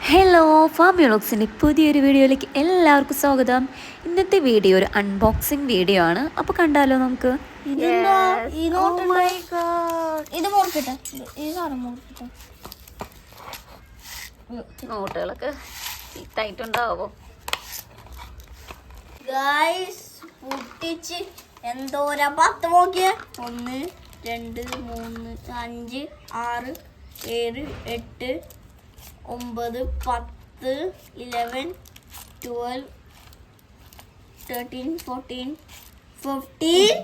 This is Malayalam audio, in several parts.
ഹലോ ഫാബിയോളോക്സിൻ്റെ പുതിയൊരു വീഡിയോയിലേക്ക് എല്ലാവർക്കും സ്വാഗതം. ഇന്നത്തെ വീഡിയോ ഒരു അൺബോക്സിങ് വീഡിയോ ആണ്. അപ്പോൾ കണ്ടാലോ നമുക്ക്. നോട്ടുകളൊക്കെ ചീത്തായിട്ടുണ്ടാവോ? എന്തോരാ 10 നോക്കിയേ. 1 2 3 5 6 7 8 9 10 11 12 13 14 15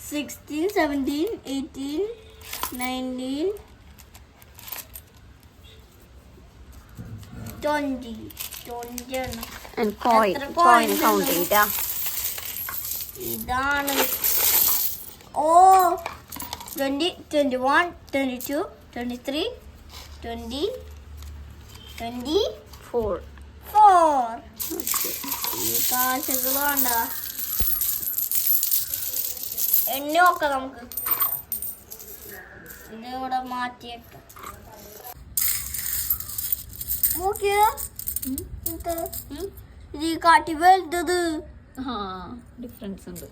16 17 18 19 കോയിൻ കൗണ്ട് ചെയ്താ ഇതാണ്. ഓ 20 21 22 23 20 24 ഈ കാശുകളാണ്ട എണ്ണ നോക്കാം നമുക്ക്. ഇതിവിടെ മാറ്റിയേക്കാം. നോക്കിയ ഇത് ഈ കാട്ടി വലുതത്. ഡിഫറൻസ് ഉണ്ട്.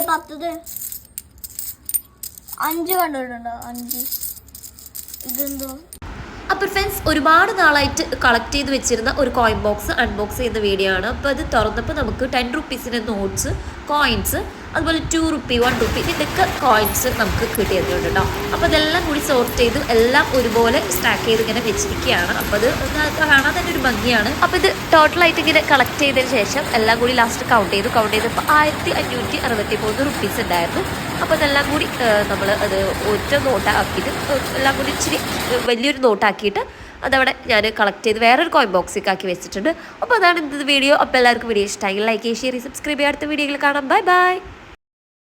പത്തത് 5 കണ്ടിട്ടുണ്ടോ? 5 ഇതെന്തോ. അപ്പോൾ ഫ്രണ്ട്സ്, ഒരുപാട് നാളായിട്ട് കളക്ട് ചെയ്ത് വെച്ചിരുന്ന ഒരു കോയിൻ ബോക്സ് അൺബോക്സ് ചെയ്യുന്ന വീഡിയോ ആണ്. അപ്പോൾ അത് തുറന്നപ്പോൾ നമുക്ക് 10 റുപ്പീസിൻ്റെ നോട്ട്സ്, കോയിൻസ്, അതുപോലെ 2 റുപ്പി 1 റുപ്പി ഇതിൻ്റെയൊക്കെ കോയിൻസ് നമുക്ക് കിട്ടിയിട്ടുണ്ട് കേട്ടോ. അപ്പോൾ അതെല്ലാം കൂടി സോർട്ട് ചെയ്ത് എല്ലാം ഒരുപോലെ സ്റ്റാക്ക് ചെയ്ത് ഇങ്ങനെ വെച്ചിരിക്കുകയാണ്. അപ്പോൾ അത് കാണാൻ തന്നെ ഒരു ഭംഗിയാണ്. അപ്പോൾ ഇത് ടോട്ടലായിട്ട് ഇങ്ങനെ കളക്ട് ചെയ്തതിന് ശേഷം എല്ലാം കൂടി ലാസ്റ്റ് കൗണ്ട് ചെയ്തപ്പോൾ 1563 റുപ്പീസ് ഉണ്ടായിരുന്നു. അപ്പോൾ അതെല്ലാം കൂടി നമ്മൾ അത് ഒറ്റ നോട്ടാക്കിയിട്ട് എല്ലാം കൂടി ഇച്ചിരി വലിയൊരു നോട്ടാക്കിയിട്ട് അതവിടെ ഞാൻ കളക്ട് ചെയ്ത് വേറൊരു കോയിൻ ബോക്സിലേക്ക് ആക്കി വെച്ചിട്ടുണ്ട്. അപ്പോൾ അതാണ് ഇന്നത്തെ വീഡിയോ. അപ്പോൾ എല്ലാവർക്കും വീഡിയോ ഇഷ്ടമായി ലൈക്ക് ചെയ്യുക, ഷെയർ ചെയ്യുക, സബ്സ്ക്രൈബ് ചെയ്യുക. അടുത്ത വീഡിയോയിൽ കാണാം. Bye bye.